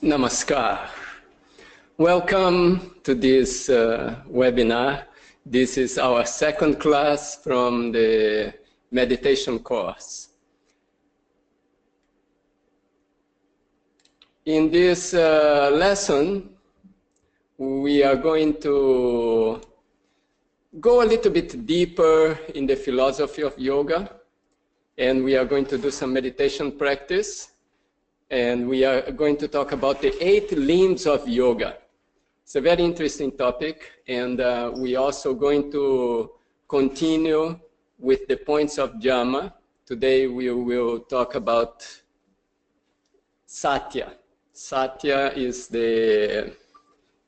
Namaskar. Welcome to this webinar. This is our second class from the meditation course. In this lesson, we are going to go a little bit deeper in the philosophy of yoga, and we are going to do some meditation practice. And we are going to talk about the 8 limbs of yoga. It's a very interesting topic, and we also going to continue with the points of Dhamma. Today we will talk about Satya. Satya is the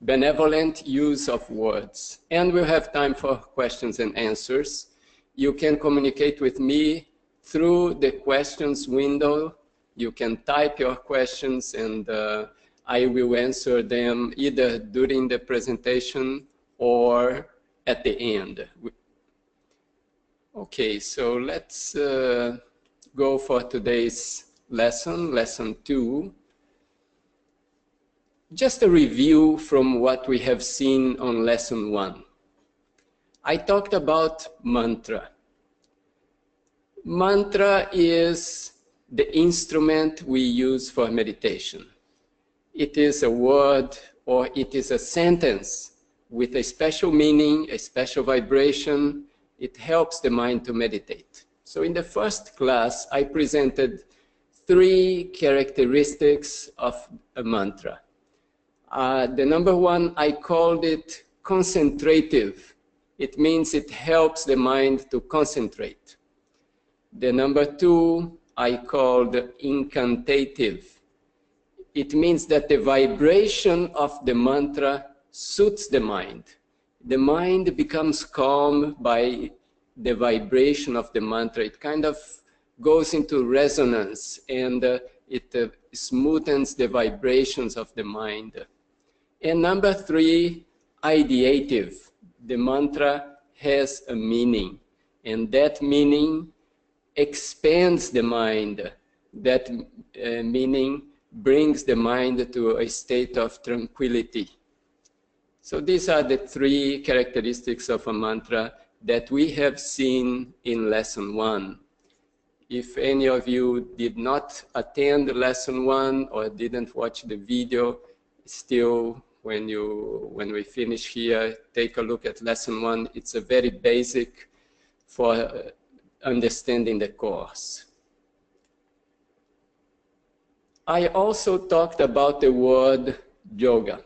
benevolent use of words. And we'll have time for questions and answers. You can communicate with me through the questions window. You can type your questions and I will answer them either during the presentation or at the end. Okay, so let's go for today's lesson, lesson 2. Just a review from what we have seen on lesson 1. I talked about mantra. Mantra is the instrument we use for meditation. It is a word or it is a sentence with a special meaning, a special vibration. It helps the mind to meditate. So in the first class, I presented 3 characteristics of a mantra. The number 1, I called it concentrative. It means it helps the mind to concentrate. The number 2, I called incantative. It means that the vibration of the mantra suits the mind. The mind becomes calm by the vibration of the mantra. It kind of goes into resonance and it smoothens the vibrations of the mind. And number 3, ideative. The mantra has a meaning, and that meaning expands the mind. That meaning brings the mind to a state of tranquility. So these are the 3 characteristics of a mantra that we have seen in lesson 1. If any of you did not attend lesson 1 or didn't watch the video, still when we finish here, take a look at lesson 1. It's a very basic for understanding the course. I also talked about the word yoga,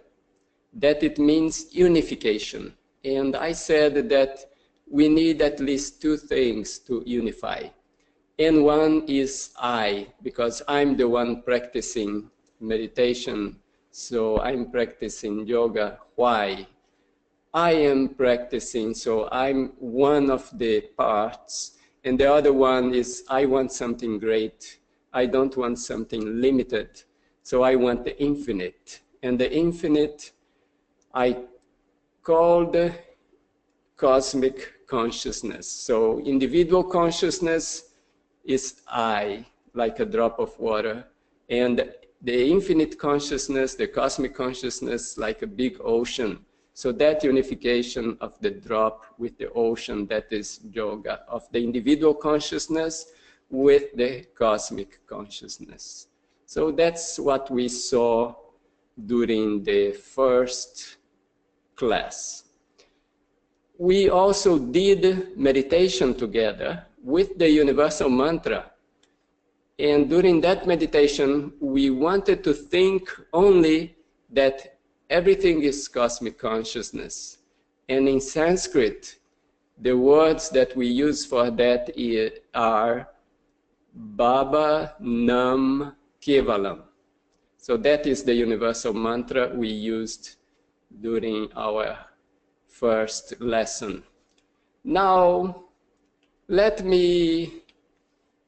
that it means unification. And I said that we need at least 2 things to unify. And one is I, because I'm the one practicing meditation. So I'm practicing yoga. Why? I am practicing, so I'm one of the parts. And the other one is, I want something great. I don't want something limited. So I want the infinite. And the infinite, I called cosmic consciousness. So individual consciousness is I, like a drop of water. And the infinite consciousness, the cosmic consciousness, like a big ocean. So that unification of the drop with the ocean, that is yoga, of the individual consciousness with the cosmic consciousness. So that's what we saw during the first class. We also did meditation together with the universal mantra. And during that meditation, we wanted to think only that everything is cosmic consciousness. And in Sanskrit, the words that we use for that are Baba Nam Kevalam. So that is the universal mantra we used during our first lesson. Now, let me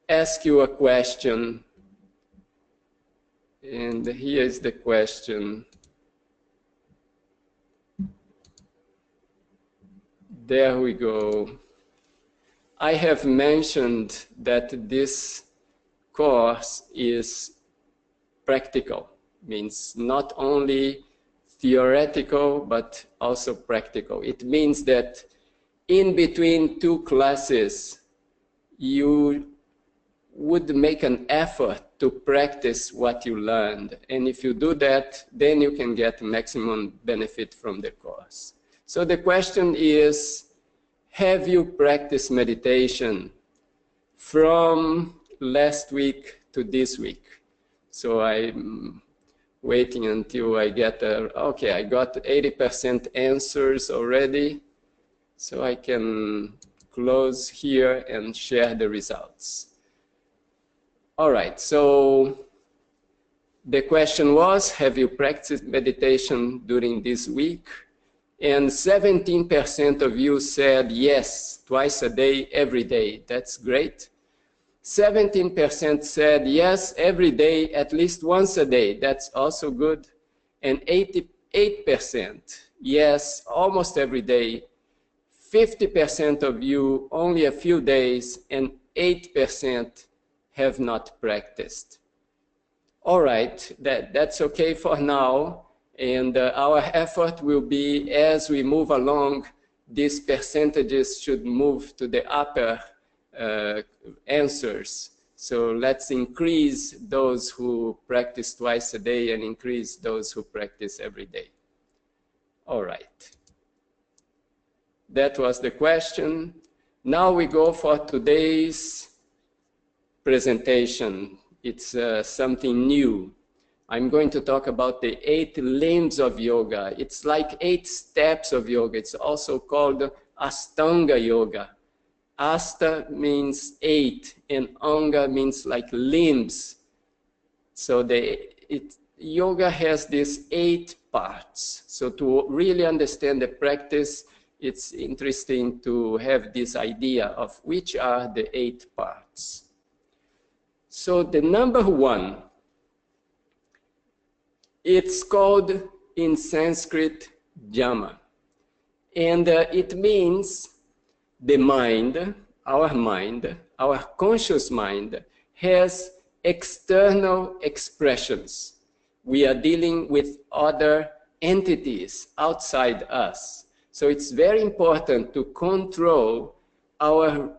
ask you a question. And here is the question. There we go. I have mentioned that this course is practical. Means not only theoretical, but also practical. It means that in between two classes, you would make an effort to practice what you learned. And if you do that, then you can get maximum benefit from the course. So the question is, have you practiced meditation from last week to this week? So I'm waiting until I get okay, I got 80% answers already. So I can close here and share the results. All right, so the question was, have you practiced meditation during this week? And 17% of you said yes, twice a day, every day. That's great. 17% said yes, every day, at least once a day. That's also good. And 88% yes, almost every day. 50% of you only a few days, and 8% have not practiced. All right, that's okay for now. And our effort will be, as we move along, these percentages should move to the upper answers. So let's increase those who practice twice a day and increase those who practice every day. All right. That was the question. Now we go for today's presentation. It's something new. I'm going to talk about the 8 limbs of yoga. It's like 8 steps of yoga. It's also called Ashtanga yoga. Asta means 8, and Anga means like limbs. So yoga has these 8 parts. So to really understand the practice, it's interesting to have this idea of which are the 8 parts. So the number 1, it's called in Sanskrit Jama. And it means the mind, our conscious mind, has external expressions. We are dealing with other entities outside us. So it's very important to control our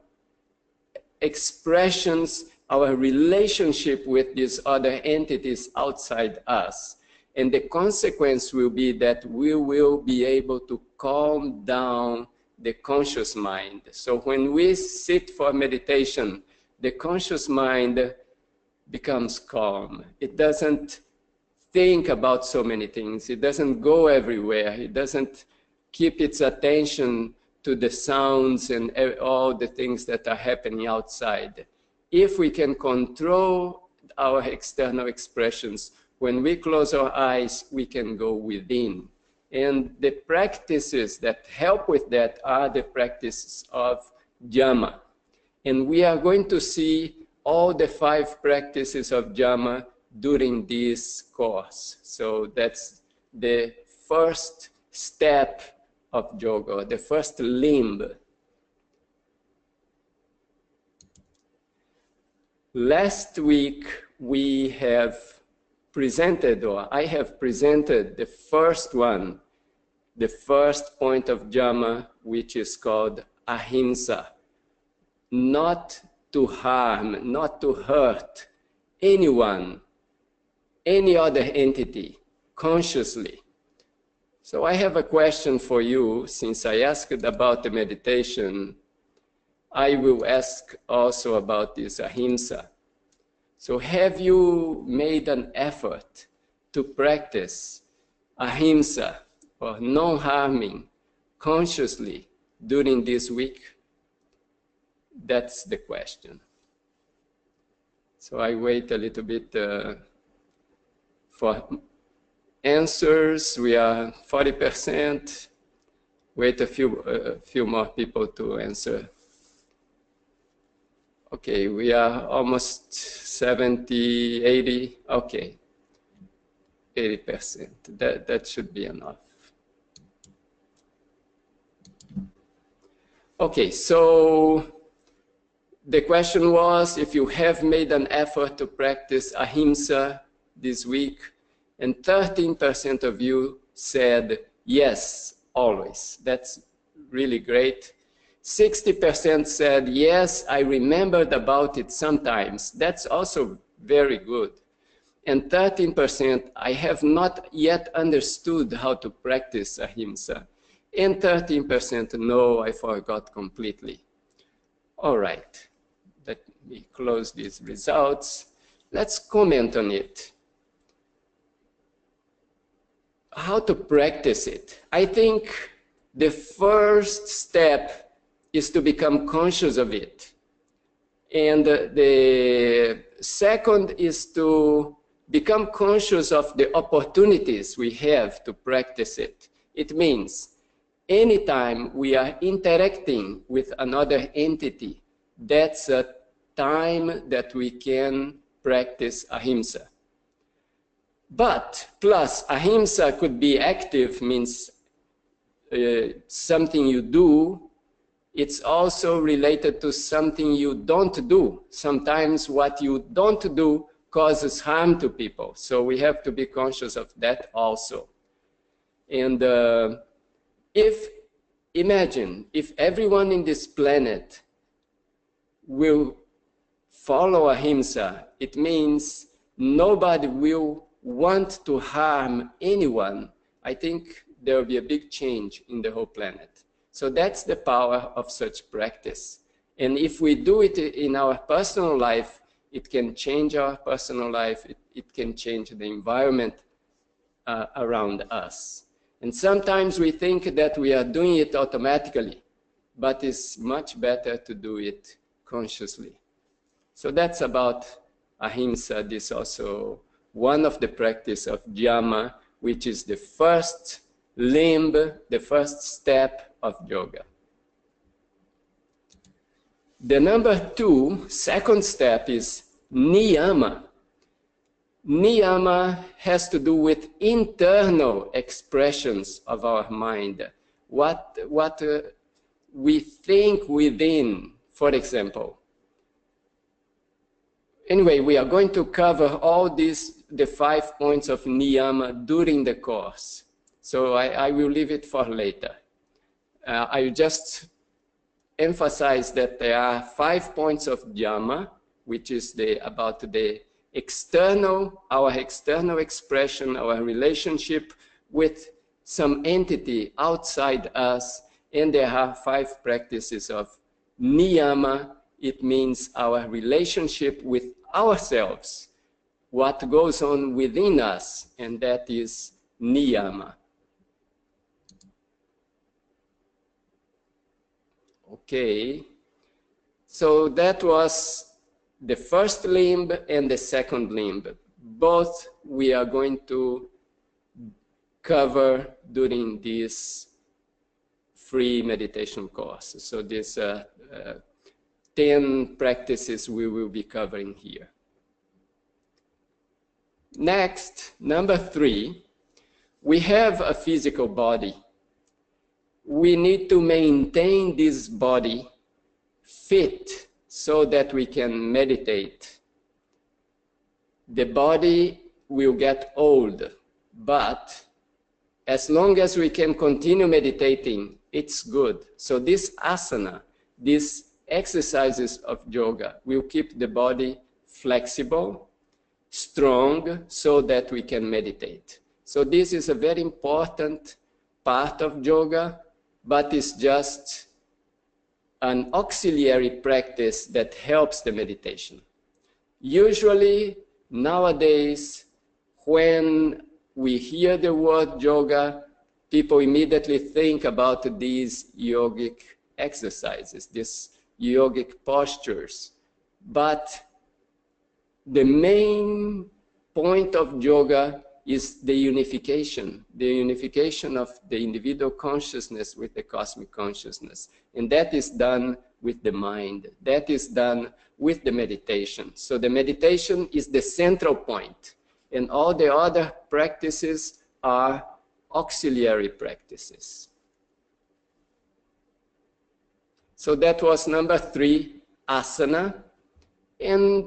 expressions, our relationship with these other entities outside us. And the consequence will be that we will be able to calm down the conscious mind. So when we sit for meditation, the conscious mind becomes calm. It doesn't think about so many things. It doesn't go everywhere. It doesn't keep its attention to the sounds and all the things that are happening outside. If we can control our external expressions, when we close our eyes, we can go within. And the practices that help with that are the practices of Jama. And we are going to see all the 5 practices of Jama during this course. So that's the first step of yoga, the first limb. Last week we have presented, or I have presented the first one, the first point of Jama, which is called ahimsa. Not to harm, not to hurt anyone, any other entity, consciously. So I have a question for you. Since I asked about the meditation, I will ask also about this ahimsa. So have you made an effort to practice ahimsa, or non-harming, consciously during this week? That's the question. So I wait a little bit for answers. We are 40%. Wait a few more people to answer. Okay, we are almost 70, 80. Okay, 80%. That should be enough. Okay, so the question was if you have made an effort to practice ahimsa this week, And 13% of you said yes, always. That's really great. 60% said yes, I remembered about it sometimes. That's also very good. And 13%, I have not yet understood how to practice ahimsa. And 13%, no, I forgot completely. All right, let me close these results. Let's comment on it. How to practice it? I think the first step is to become conscious of it. And the second is to become conscious of the opportunities we have to practice it. It means anytime we are interacting with another entity, that's a time that we can practice ahimsa. But plus ahimsa could be active, means something you do. It's also related to something you don't do. Sometimes what you don't do causes harm to people. So we have to be conscious of that also. And imagine if everyone in this planet will follow ahimsa, it means nobody will want to harm anyone. I think there will be a big change in the whole planet. So that's the power of such practice. And if we do it in our personal life, it can change our personal life. It can change the environment around us. And sometimes we think that we are doing it automatically, but it's much better to do it consciously. So that's about ahimsa. This is also one of the practice of dhyama, which is the first limb, the first step of yoga. The number two, second step is niyama. Niyama has to do with internal expressions of our mind. What we think within, for example. Anyway, we are going to cover all these, the 5 points of niyama during the course. So I will leave it for later. I just emphasize that there are 5 points of dhyama, which is about the external, our external expression, our relationship with some entity outside us. And there are 5 practices of niyama. It means our relationship with ourselves, what goes on within us, and that is niyama. Okay, so that was the first limb and the second limb. Both we are going to cover during this free meditation course. So these 10 practices we will be covering here. Next, number 3, we have a physical body. We need to maintain this body fit so that we can meditate. The body will get old, but as long as we can continue meditating, it's good. So this asana, these exercises of yoga will keep the body flexible, strong, so that we can meditate. So this is a very important part of yoga, but it's just an auxiliary practice that helps the meditation. Usually, nowadays, when we hear the word yoga, people immediately think about these yogic exercises, these yogic postures. But the main point of yoga is the unification of the individual consciousness with the cosmic consciousness. And that is done with the mind. That is done with the meditation. So the meditation is the central point, and all the other practices are auxiliary practices. So that was number 3, asana. And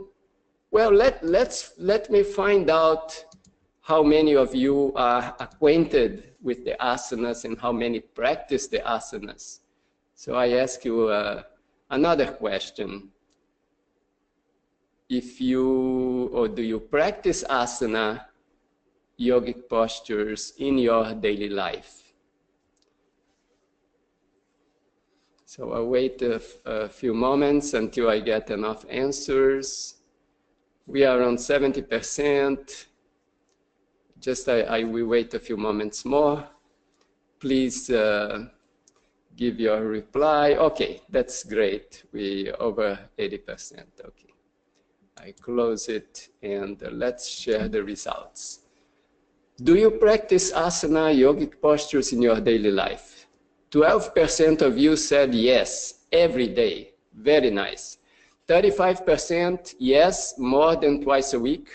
well, let me find out how many of you are acquainted with the asanas and how many practice the asanas. So I ask you another question. If you, or do you practice asana, yogic postures in your daily life? So I'll wait a few moments until I get enough answers. We are around 70%. Just I will wait a few moments more. Please give your reply. Okay, that's great. We over 80%. Okay, I close it and let's share the results. Do you practice asana, yogic postures in your daily life? 12% of you said yes, every day. Very nice. 35% yes, more than twice a week.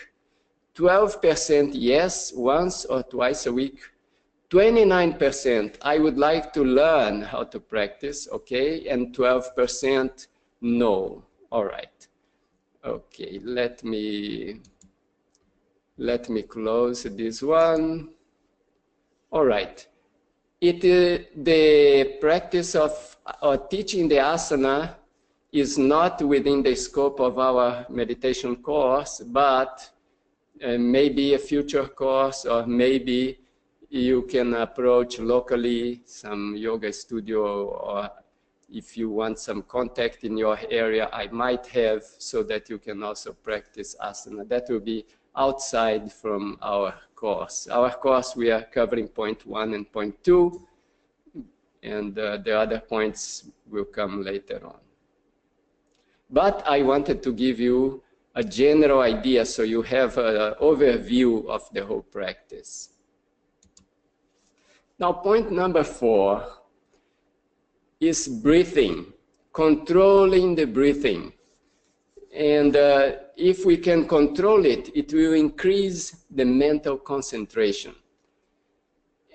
12% yes, once or twice a week. 29% I would like to learn how to practice, okay, and 12% no. All right. Okay, let me close this one. All right. The practice of teaching the asana is not within the scope of our meditation course, but maybe a future course, or maybe you can approach locally some yoga studio, or if you want some contact in your area, I might have, so that you can also practice asana. That will be outside from our course. Our course, we are covering point 1 and point 2, and the other points will come later on. But I wanted to give you a general idea so you have an overview of the whole practice. Now, point number 4 is breathing, controlling the breathing. And if we can control it, it will increase the mental concentration.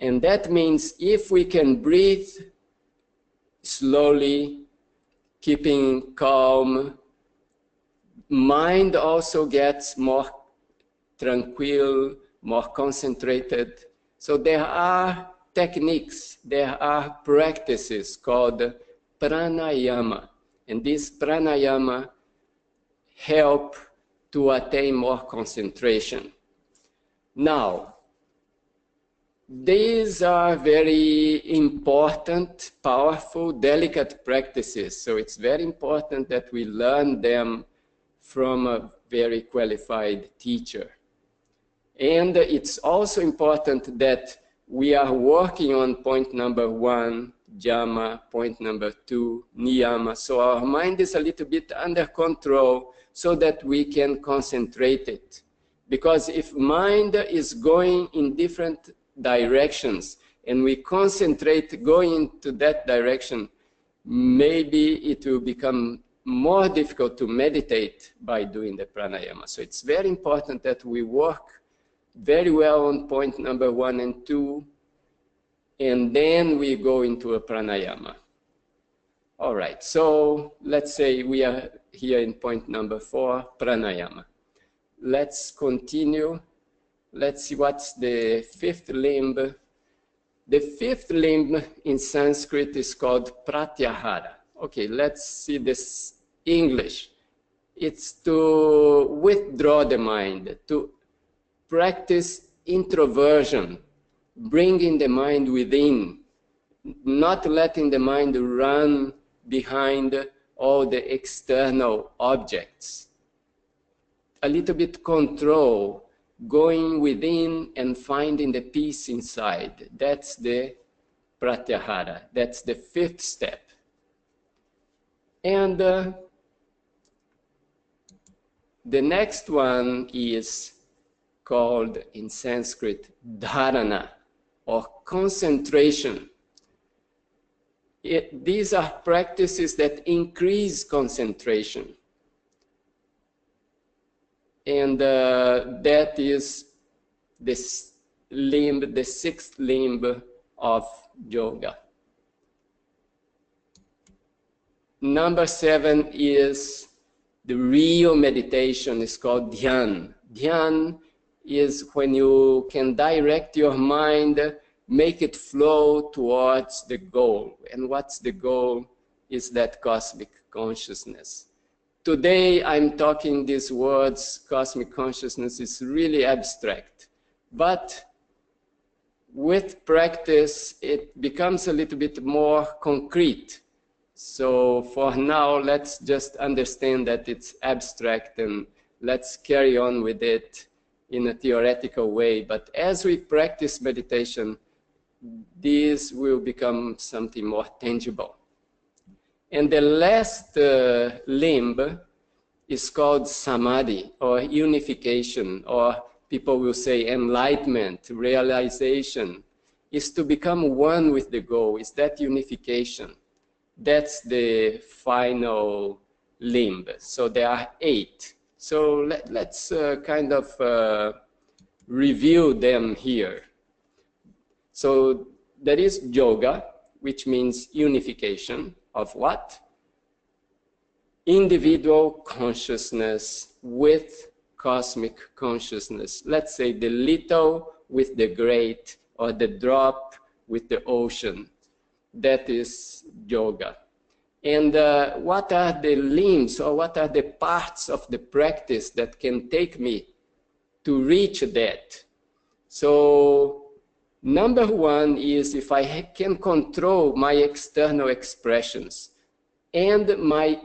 And that means if we can breathe slowly, keeping calm, mind also gets more tranquil, more concentrated. So there are techniques, there are practices called pranayama. And these pranayama help to attain more concentration. Now, these are very important, powerful, delicate practices. So it's very important that we learn them from a very qualified teacher. And it's also important that we are working on point number 1, jama, point number 2, niyama. So our mind is a little bit under control so that we can concentrate it. Because if mind is going in different directions and we concentrate going into that direction, maybe it will become more difficult to meditate by doing the pranayama. So it's very important that we work very well on point number 1 and 2, and then we go into a pranayama. All right, so let's say we are here in point number 4, pranayama. Let's continue. Let's see what's the 5th limb. The 5th limb in Sanskrit is called pratyahara. Okay, let's see this English. It's to withdraw the mind, to practice introversion, bringing the mind within, not letting the mind run behind all the external objects. A little bit control, going within and finding the peace inside. That's the pratyahara. That's the 5th step. And the next one is called in Sanskrit dharana, or concentration. These are practices that increase concentration. And that is this limb, the 6th limb of yoga. Number 7 is the real meditation. It's called dhyan. Dhyan is when you can direct your mind, make it flow towards the goal. And what's the goal? Is that cosmic consciousness. Today I'm talking these words, cosmic consciousness is really abstract. But with practice, it becomes a little bit more concrete. So for now, let's just understand that it's abstract and let's carry on with it in a theoretical way. But as we practice meditation, this will become something more tangible. And the last limb is called samadhi, or unification, or people will say enlightenment, realization, is to become one with the goal. Is that unification? That's the final limb. So there are 8. So let's kind of review them here. So there is yoga, which means unification of what? Individual consciousness with cosmic consciousness. Let's say the little with the great, or the drop with the ocean. That is yoga. And what are the limbs, or what are the parts of the practice that can take me to reach that? So number 1 is if I can control my external expressions and my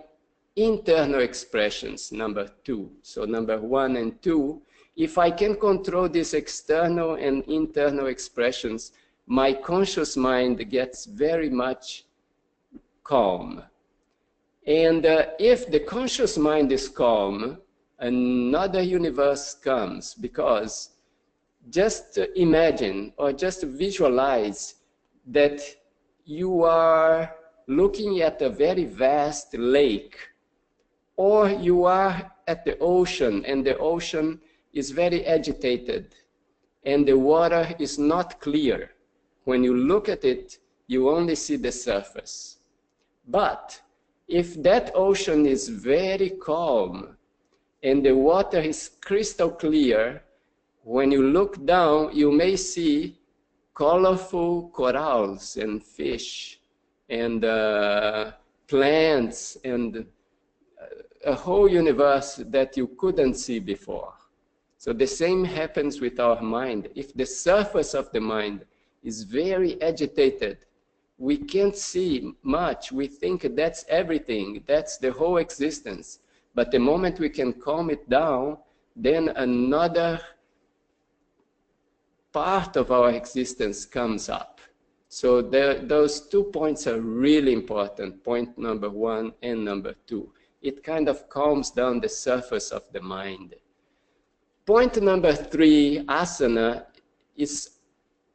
internal expressions, number 2. So number 1 and 2, if I can control these external and internal expressions, my conscious mind gets very much calm. And if the conscious mind is calm, another universe comes, because just imagine or just visualize that you are looking at a very vast lake, or you are at the ocean, and the ocean is very agitated, and the water is not clear. When you look at it, you only see the surface. But if that ocean is very calm, and the water is crystal clear, when you look down, you may see colorful corals and fish and plants and a whole universe that you couldn't see before. So the same happens with our mind. If the surface of the mind is very agitated, we can't see much. We think that's everything, that's the whole existence. But the moment we can calm it down, then another part of our existence comes up. So those 2 points are really important, point number 1 and number 2. It kind of calms down the surface of the mind. Point number 3, asana, is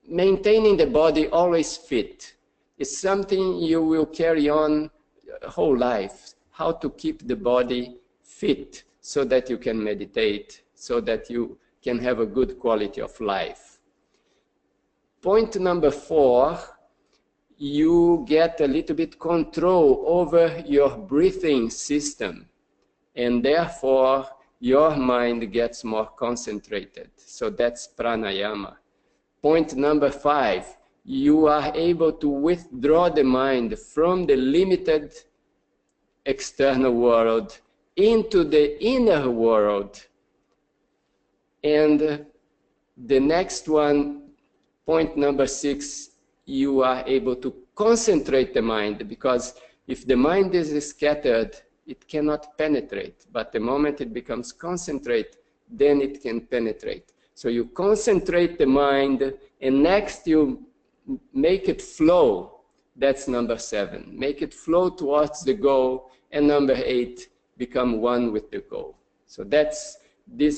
maintaining the body always fit. It's something you will carry on whole life, how to keep the body fit so that you can meditate, so that you can have a good quality of life. Point number 4, you get a little bit control over your breathing system, and therefore your mind gets more concentrated. So that's pranayama. Point number 5, you are able to withdraw the mind from the limited external world into the inner world. And the next one, point number 6, you are able to concentrate the mind, because if the mind is scattered, it cannot penetrate. But the moment it becomes concentrate, then it can penetrate. So you concentrate the mind, and next you make it flow. That's number 7. Make it flow towards the goal. And number 8, become one with the goal. So this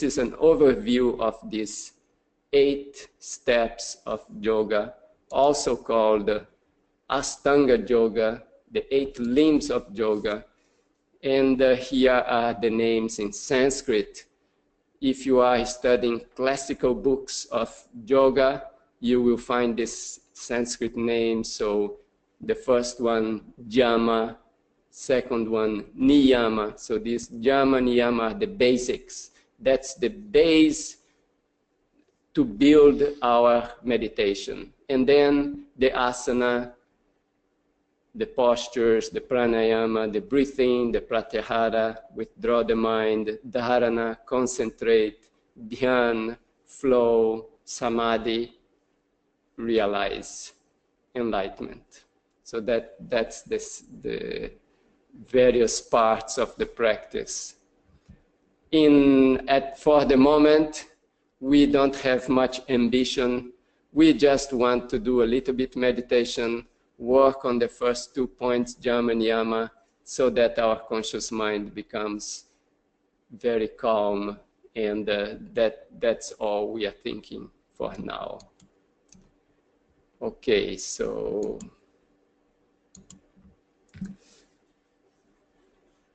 is an overview of these 8 steps of yoga, also called Ashtanga Yoga, the 8 limbs of yoga. And here are the names in Sanskrit. If you are studying classical books of yoga, you will find this Sanskrit name. So the first one, Yama, second one, Niyama. So these Yama, Niyama are the basics. That's the base to build our meditation. And then the asana, the postures, the pranayama, the breathing, the pratyahara, withdraw the mind, dharana, concentrate, dhyan, flow, samadhi, realize enlightenment. So that's the various parts of the practice. For the moment, we don't have much ambition. We just want to do a little bit meditation, work on the first 2 points, jhana and yama, so that our conscious mind becomes very calm, and that's all we are thinking for now. Okay, so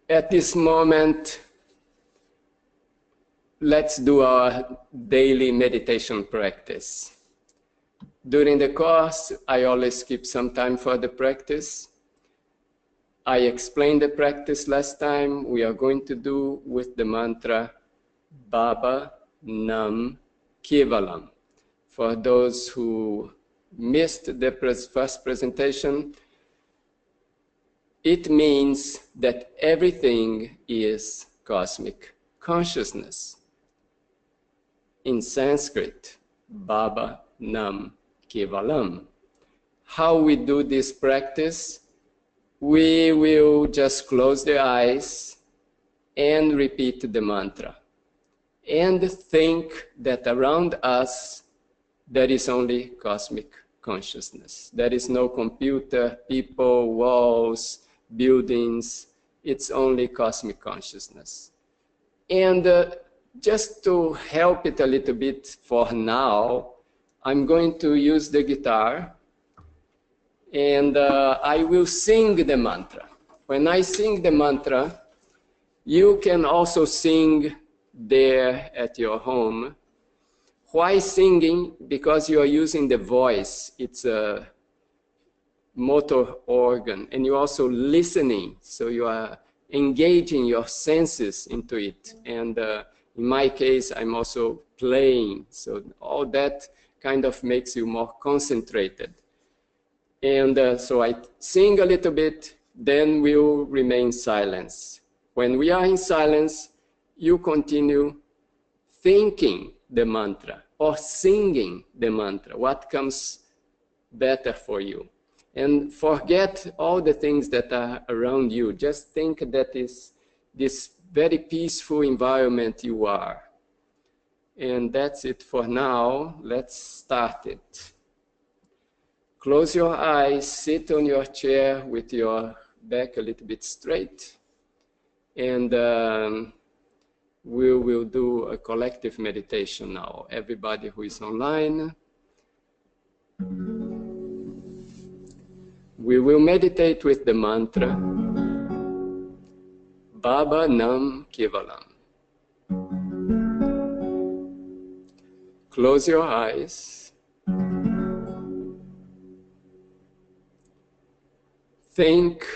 at this moment, let's do our daily meditation practice. During the course, I always keep some time for the practice. I explained the practice last time. We are going to do with the mantra Baba Nam Kevalam. For those who missed the first presentation, it means that everything is cosmic consciousness. In Sanskrit, Baba Nam Kevalam. How we do this practice? We will just close the eyes and repeat the mantra. And think that around us there is only cosmic consciousness. There is no computer, people, walls, buildings. It's only cosmic consciousness. And just to help it a little bit for now, I'm going to use the guitar, and I will sing the mantra. When I sing the mantra, you can also sing there at your home. Why singing? Because you are using the voice. It's a motor organ, and you're also listening, so you are engaging your senses into it. And in my case, I'm also playing, so all that kind of makes you more concentrated. And so I sing a little bit, then we'll remain silence. When we are in silence, you continue thinking the mantra or singing the mantra, what comes better for you. And forget all the things that are around you. Just think that is this very peaceful environment you are. And that's it for now. Let's start it. Close your eyes, sit on your chair with your back a little bit straight. And we will do a collective meditation now. Everybody who is online. We will meditate with the mantra Baba Nam Kevalam. Close your eyes. Think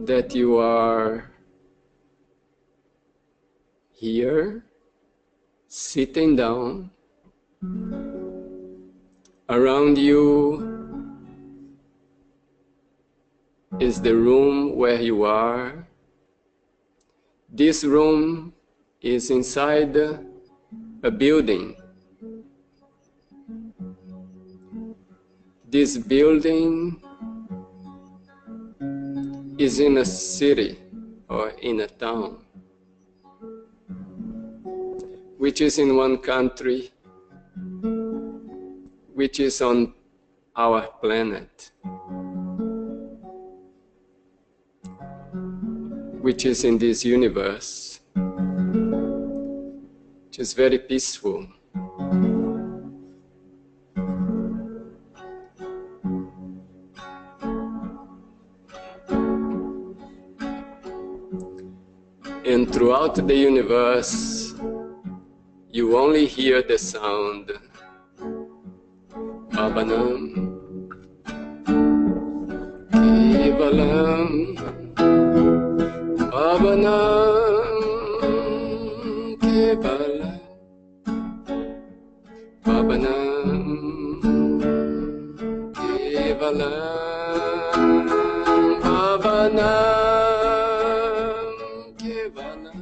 that you are here, sitting down. Around you is the room where you are. This room is inside a building. This building is in a city or in a town, which is in one country, which is on our planet, which is in this universe, which is very peaceful. And throughout the universe, you only hear the sound Baba Nam Kevalam, Baba Nam Kevalam, Kevalam Bhavanam Kevalam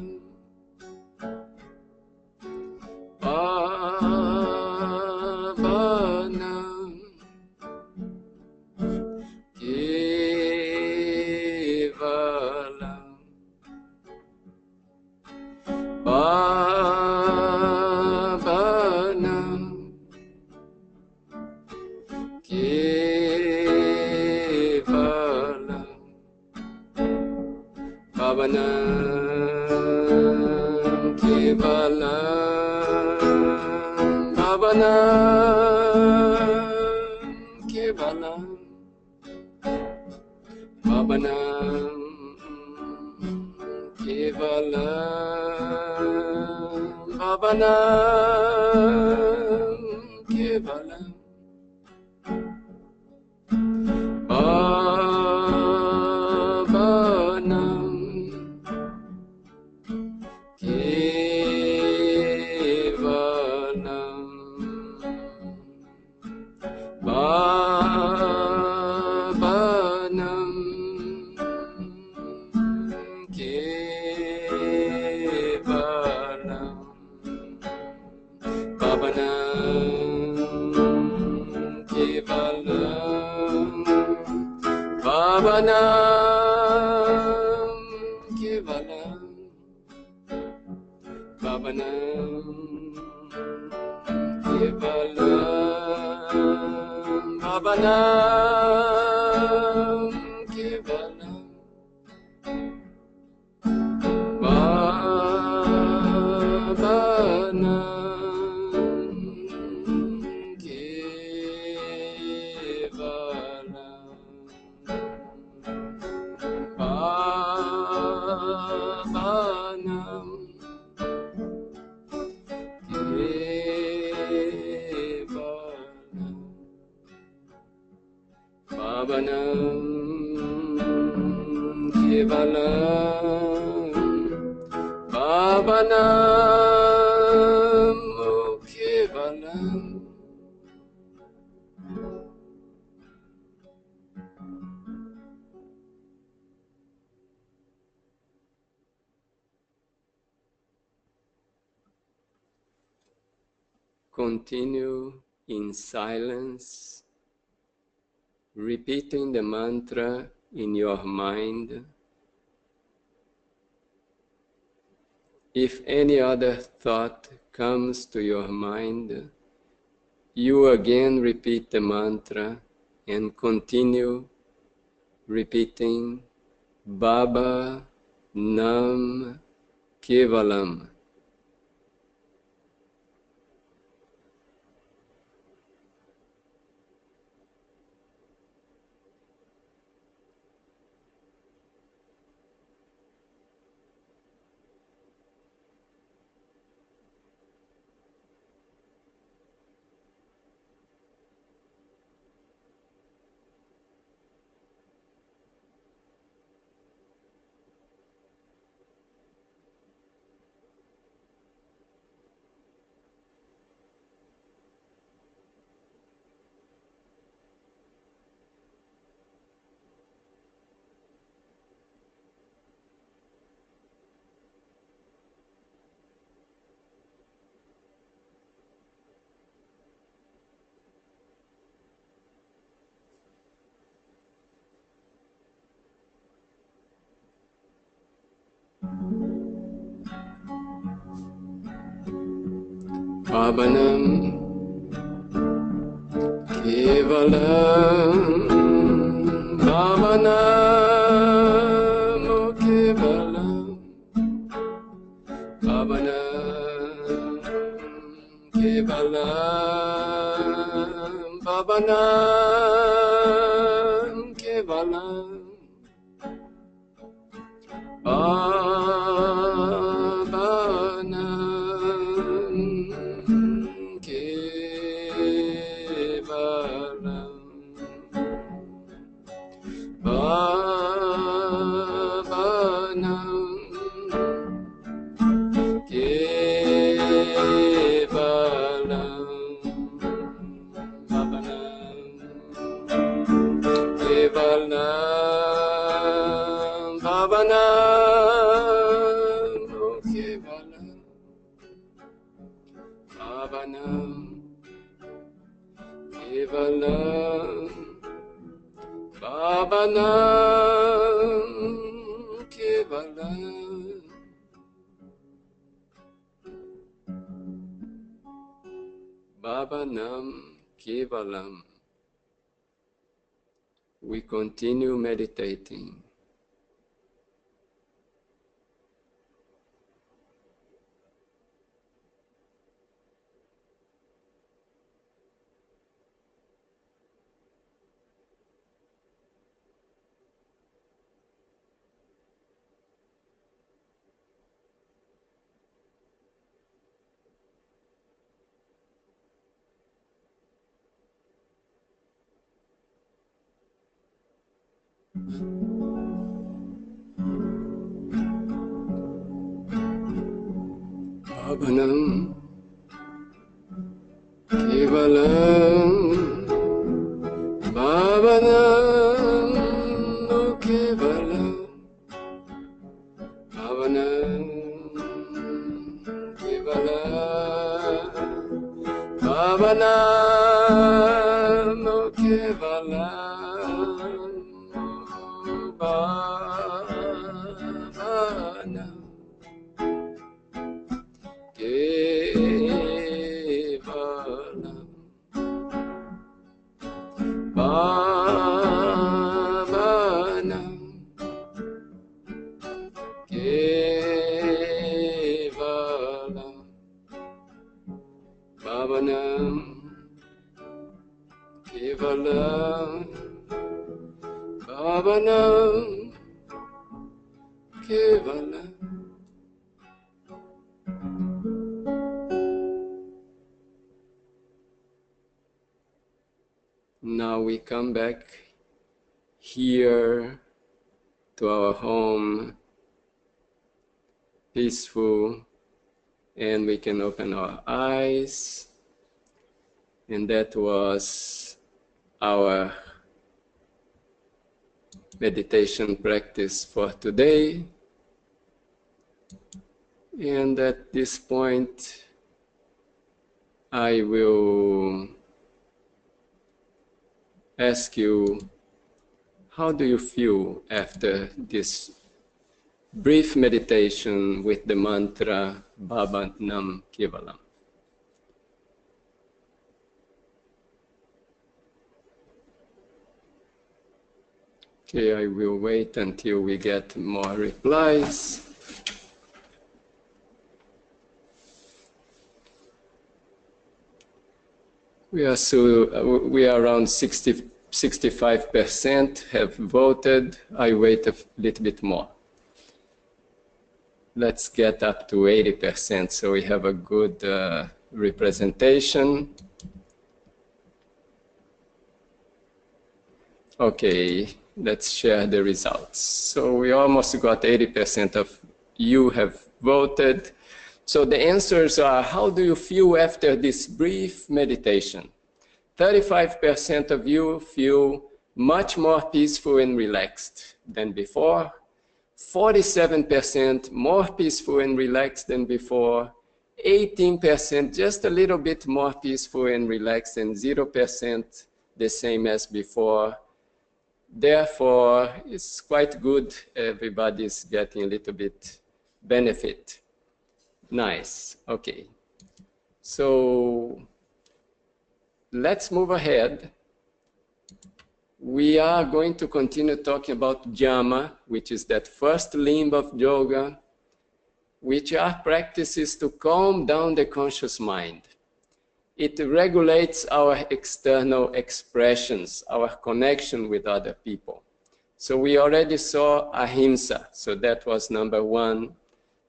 Bhavanam Kevalam Bhavanam Kevalam Bhavanam Kevalam Bhavanam Kevalam Bhavanam Kevalam Bhavanam Kevalam Bhavanam Kevalam Bhavanam Kevalam Bhavanam Kevalam Bhavanam Kevalam Bhavanam Kevalam Bhavanam Kevalam Bhavanam Kevalam Bhavanam Kevalam Bhavanam Kevalam Bhavanam Kevalam Continue in silence, repeating the mantra in your mind. If any other thought comes to your mind, you again repeat the mantra and continue repeating Baba Nam Kevalam. Bhavanam Kevalam Bhavanam Kevalam Bhavanam Kevalam Bhavanam Kevalam Kevalam Kevalam, Bhavanam, oh Kevalam, Bhavanam, Kevalam, Bhavanam, Kevalam, Bhavanam, Kevalam. We continue meditating. Bhavanam, Kevalam, Bhavanam, oh Kevalam, Bhavanam, Kevalam, Bhavanam, oh Kevalam, Bhavanam. Kevalam, Bhavanam, Kevalam, Bhavanam, Kevalam, Bhavanam, Kevalam. Now we come back here to our home, peaceful, and we can open our eyes. And that was our meditation practice for today. And at this point, I will ask you, how do you feel after this brief meditation with the mantra Bhavanam Kevalam? Okay, I will wait until we get more replies. We are around 65% have voted. I wait a little bit more. Let's get up to 80% so we have a good representation. Okay, let's share the results. So we almost got 80% of you have voted. So the answers are, how do you feel after this brief meditation? 35% of you feel much more peaceful and relaxed than before. 47% more peaceful and relaxed than before. 18% just a little bit more peaceful and relaxed, and 0% the same as before. Therefore, it's quite good. Everybody's getting a little bit benefit. Nice. Okay. So let's move ahead. We are going to continue talking about jhana, which is that first limb of yoga, which are practices to calm down the conscious mind. It regulates our external expressions, our connection with other people. So we already saw ahimsa, so that was number 1.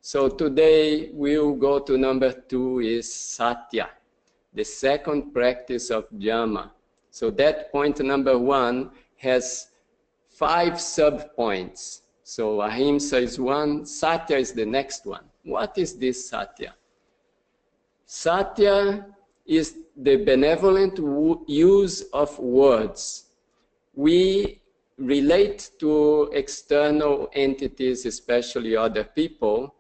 So today we'll go to number 2 is Satya, the second practice of jhana. So that point number 1 has 5 sub-points. So ahimsa is 1, Satya is the next one. What is this Satya? Satya is the benevolent use of words. We relate to external entities, especially other people,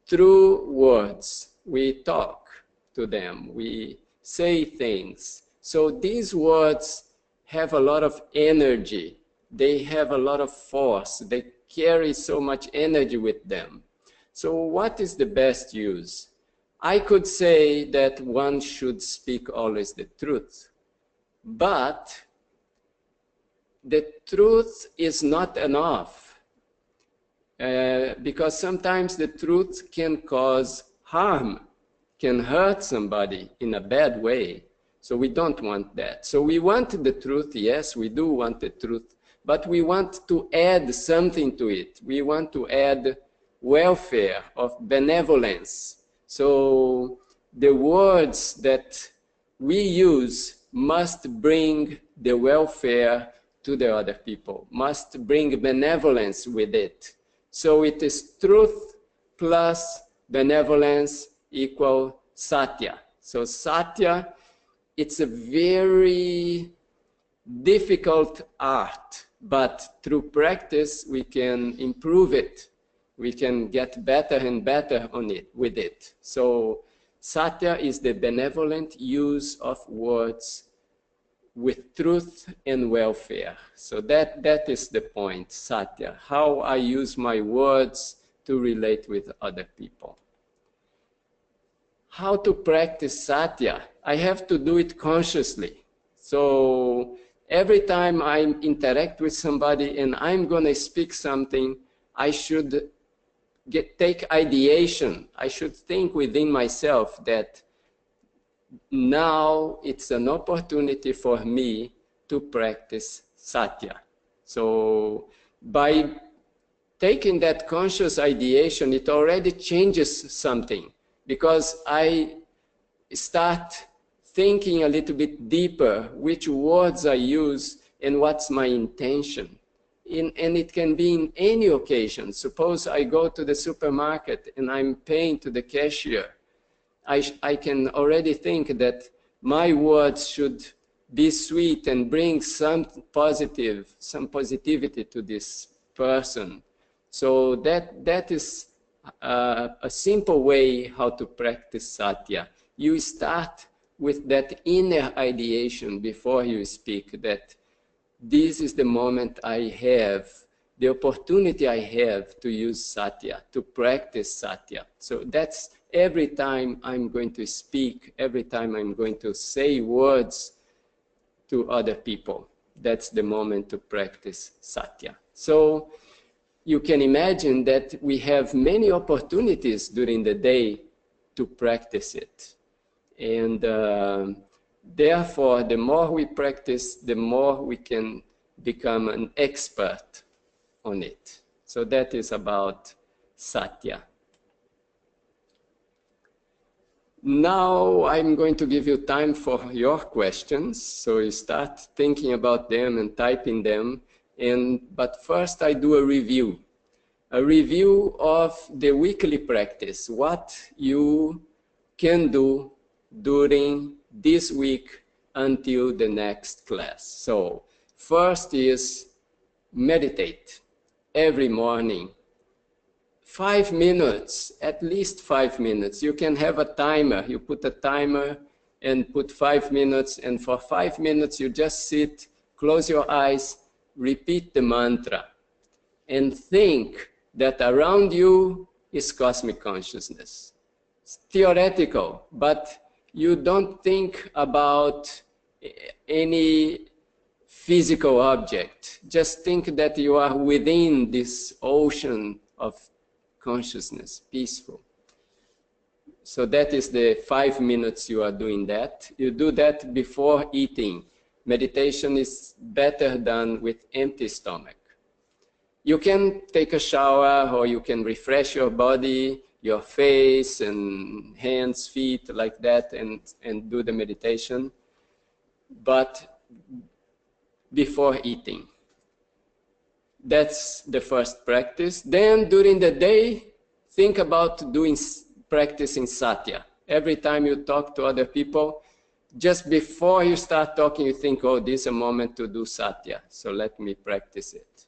through words. We talk to them, we say things. So these words have a lot of energy. They have a lot of force. They carry so much energy with them. So what is the best use? I could say that one should speak always the truth, but the truth is not enough, because sometimes the truth can cause harm, can hurt somebody in a bad way. So we don't want that. So we want the truth, yes, we do want the truth, but we want to add something to it. We want to add welfare, of benevolence. So the words that we use must bring the welfare to the other people, must bring benevolence with it. So it is truth plus benevolence equal Satya. So Satya, it's a very difficult art, but through practice we can improve it. We can get better and better on it, with it. So Satya is the benevolent use of words with truth and welfare. So that is the point, Satya, how I use my words to relate with other people. How to practice Satya? I have to do it consciously. So every time I interact with somebody and I'm going to speak something, I should take ideation. I should think within myself that now it's an opportunity for me to practice Satya. So by taking that conscious ideation, it already changes something, because I start thinking a little bit deeper which words I use and what's my intention. And it can be in any occasion. Suppose I go to the supermarket and I'm paying to the cashier. I can already think that my words should be sweet and bring some positivity to this person. So that is a simple way how to practice Satya. You start with that inner ideation before you speak, that this is the moment I have, the opportunity I have to use Satya, to practice Satya. So that's every time I'm going to speak, every time I'm going to say words to other people. That's the moment to practice Satya. So you can imagine that we have many opportunities during the day to practice it. And therefore, the more we practice, the more we can become an expert on it. So that is about Satya. Now I'm going to give you time for your questions. So you start thinking about them and typing them. But first I do a review of the weekly practice, what you can do during this week until the next class. So first is meditate every morning. 5 minutes, at least 5 minutes. You can have a timer. You put a timer and put 5 minutes, and for 5 minutes you just sit, close your eyes, repeat the mantra, and think that around you is cosmic consciousness. It's theoretical, but you don't think about any physical object. Just think that you are within this ocean of consciousness, peaceful. So that is the 5 minutes you are doing that. You do that before eating. Meditation is better done with empty stomach. You can take a shower, or you can refresh your body, your face and hands, feet, like that, and do the meditation, but before eating. That's the first practice. Then during the day, think about practicing Satya. Every time you talk to other people, just before you start talking, you think, oh, this is a moment to do Satya, so let me practice it.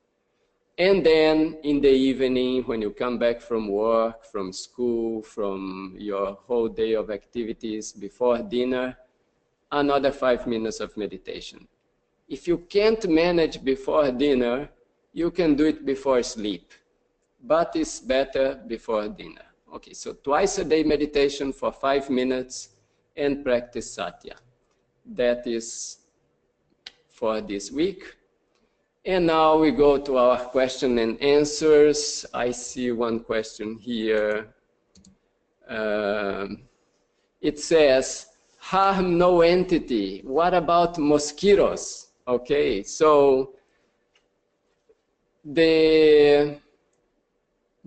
And then in the evening, when you come back from work, from school, from your whole day of activities before dinner, another 5 minutes of meditation. If you can't manage before dinner, you can do it before sleep, but it's better before dinner. Okay, so twice a day meditation for 5 minutes and practice Satya. That is for this week. And now we go to our question and answers. I see one question here. It says, harm no entity. What about mosquitoes? Okay, so the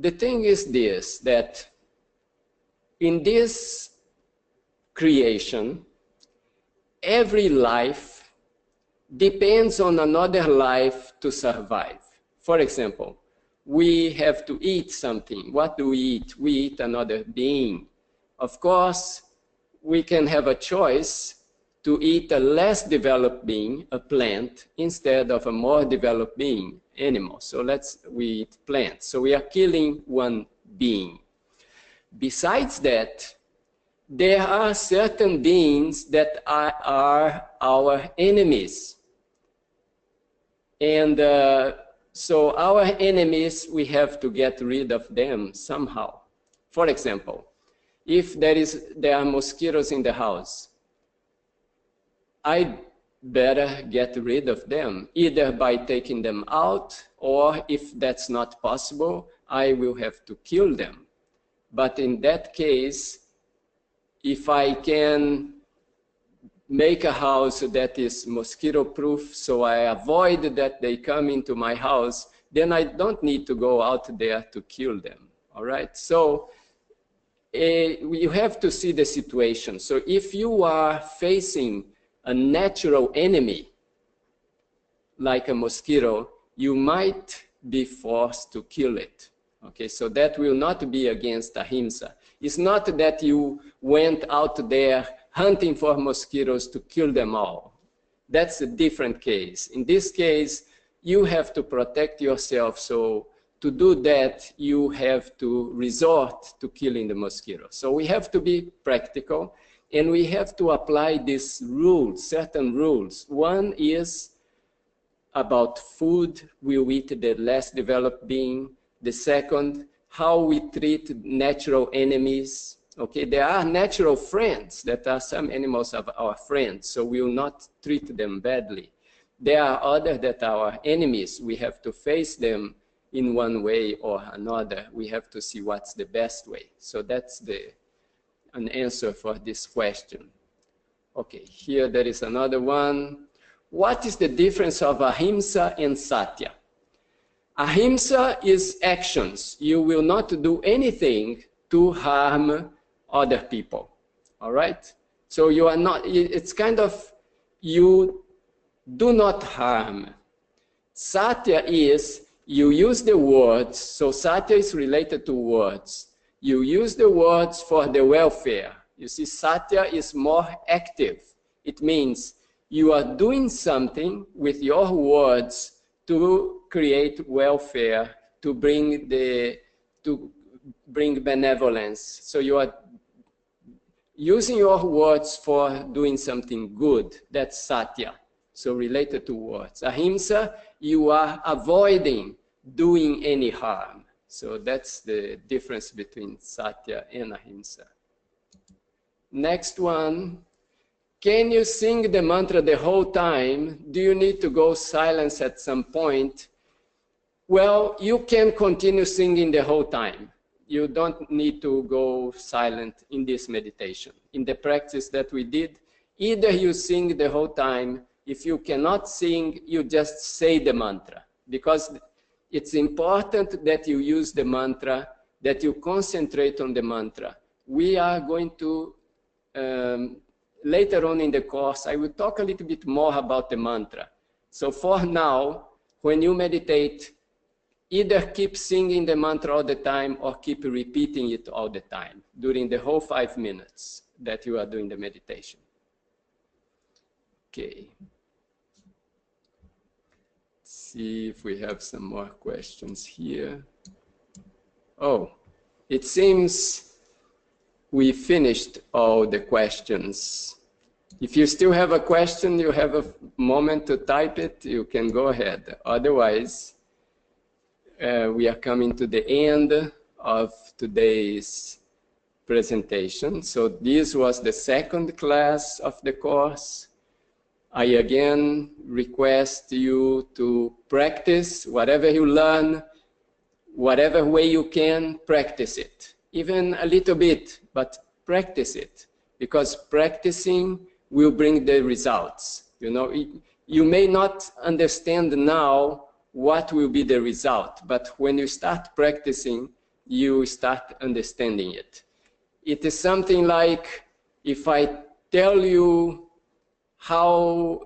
thing is this, that in this creation, every life depends on another life to survive. For example, we have to eat something. What do we eat? We eat another being. Of course, we can have a choice to eat a less developed being, a plant, instead of a more developed being, animal. So we eat plants. So we are killing one being. Besides that, there are certain beings that are our enemies. And so our enemies, we have to get rid of them somehow. For example, if there are mosquitoes in the house, I better get rid of them, either by taking them out, or if that's not possible, I will have to kill them. But in that case, if I can make a house that is mosquito proof, so I avoid that they come into my house, then I don't need to go out there to kill them. All right, so you have to see the situation. So if you are facing a natural enemy like a mosquito, you might be forced to kill it. Okay, so that will not be against ahimsa. It's not that you went out there hunting for mosquitoes to kill them all. That's a different case. In this case, you have to protect yourself. So to do that, you have to resort to killing the mosquito. So we have to be practical, and we have to apply these rules, certain rules. One is about food. We eat the less developed being. The second, how we treat natural enemies. Okay, there are natural friends, that are some animals of our friends, so we will not treat them badly. There are others that are our enemies. We have to face them in one way or another. We have to see what's the best way. So that's an answer for this question. Okay, here there is another one. What is the difference of ahimsa and satya? Ahimsa is actions. You will not do anything to harm other people, all right? So you are not, it's kind of, you do not harm. Satya is, you use the words, so satya is related to words. You use the words for the welfare. You see, satya is more active. It means you are doing something with your words to create welfare, to bring benevolence. So you are using your words for doing something good. That's satya, so related to words. Ahimsa, you are avoiding doing any harm. So that's the difference between satya and ahimsa. Next one. Can you sing the mantra the whole time? Do you need to go silent at some point? Well, you can continue singing the whole time. You don't need to go silent in this meditation. In the practice that we did, either you sing the whole time. If you cannot sing, you just say the mantra, because it's important that you use the mantra, that you concentrate on the mantra. We are going to, later on in the course, I will talk a little bit more about the mantra. So for now, when you meditate, either keep singing the mantra all the time or keep repeating it all the time during the whole 5 minutes that you are doing the meditation. Okay. See if we have some more questions here. Oh, it seems we finished all the questions. If you still have a question, you have a moment to type it, you can go ahead. Otherwise, we are coming to the end of today's presentation. So this was the second class of the course. I again request you to practice whatever you learn, whatever way you can, practice it. Even a little bit, but practice it. Because practicing will bring the results. You know, you may not understand now what will be the result, but when you start practicing, you start understanding it. It is something like if I tell you how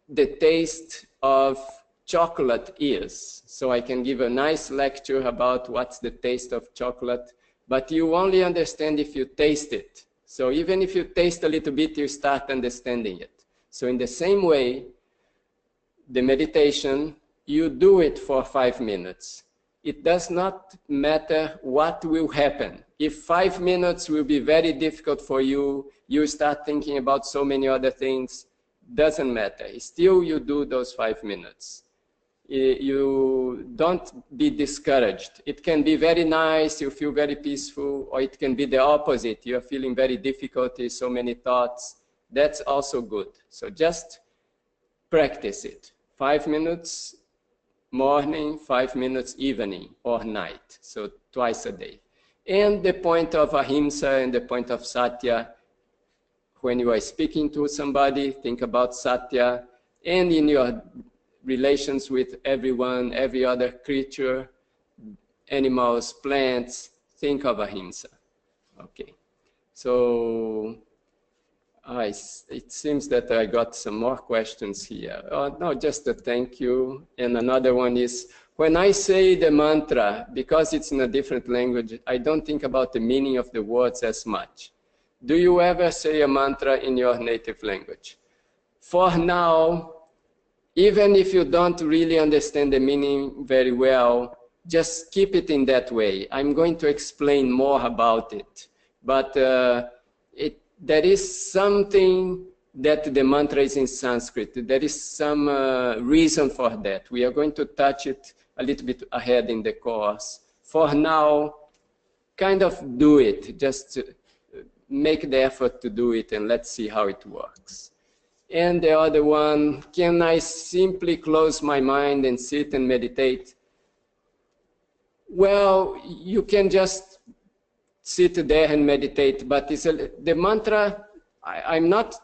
the taste of chocolate is. So I can give a nice lecture about what's the taste of chocolate, but you only understand if you taste it. So even if you taste a little bit, you start understanding it. So in the same way, the meditation, you do it for 5 minutes. It does not matter what will happen. If 5 minutes will be very difficult for you, you start thinking about so many other things, doesn't matter. Still, you do those 5 minutes. You don't be discouraged. It can be very nice, you feel very peaceful, or it can be the opposite. You're feeling very difficulty, so many thoughts. That's also good. So just practice it. 5 minutes morning, 5 minutes evening or night. So twice a day. And the point of ahimsa and the point of satya, when you are speaking to somebody, think about satya, and in your relations with everyone, every other creature, animals, plants, think of ahimsa. Okay, so it seems that I got some more questions here. No, just a thank you. And another one is, when I say the mantra, because it's in a different language, I don't think about the meaning of the words as much. Do you ever say a mantra in your native language? For now, even if you don't really understand the meaning very well, just keep it in that way. I'm going to explain more about it. But there is something that the mantra is in Sanskrit. There is some reason for that. We are going to touch it a little bit ahead in the course. For now, kind of do it. Just make the effort to do it, and let's see how it works. And the other one, can I simply close my mind and sit and meditate? Well, you can just sit there and meditate, but the mantra, I'm not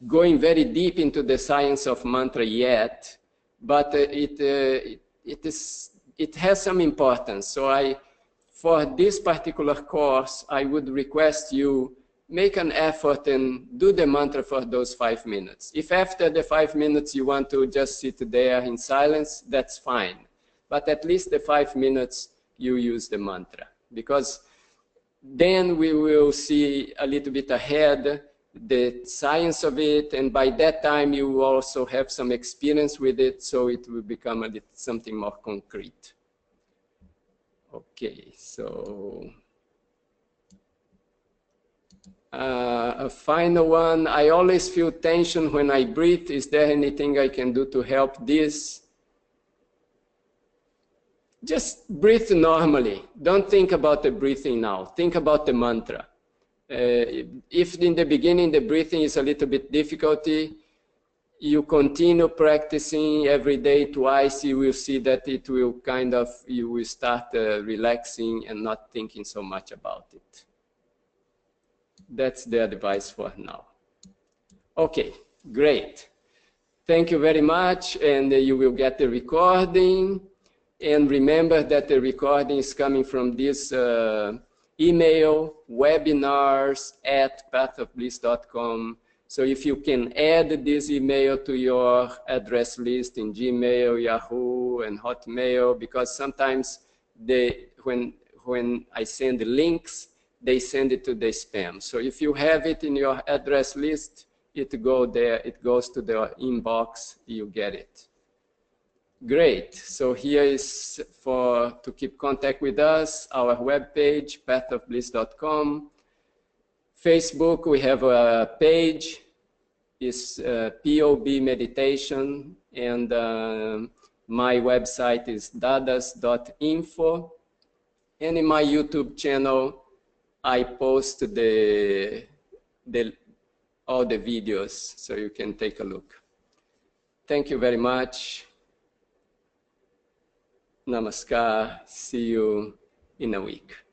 going very deep into the science of mantra yet, but it has some importance. So for this particular course, I would request you make an effort and do the mantra for those 5 minutes. If after the 5 minutes you want to just sit there in silence, that's fine. But at least the 5 minutes you use the mantra, because then we will see a little bit ahead the science of it, and by that time you will also have some experience with it, so it will become something more concrete. Okay, so a final one. I always feel tension when I breathe. Is there anything I can do to help this? Just breathe normally. Don't think about the breathing now. Think about the mantra. If in the beginning the breathing is a little bit difficulty, you continue practicing every day twice, you will see that it will you will start relaxing and not thinking so much about it. That's the advice for now. Okay, great. Thank you very much, and you will get the recording. And remember that the recording is coming from this email, webinars@pathofbliss.com. So if you can add this email to your address list in Gmail, Yahoo, and Hotmail, because sometimes when I send the links, they send it to the spam. So if you have it in your address list, it goes to the inbox, you get it. Great. So here is to keep contact with us, our webpage, pathofbliss.com. Facebook, we have a page, is POB Meditation, and my website is dadas.info. And in my YouTube channel, I post all the videos, so you can take a look. Thank you very much. Namaskar. See you in a week.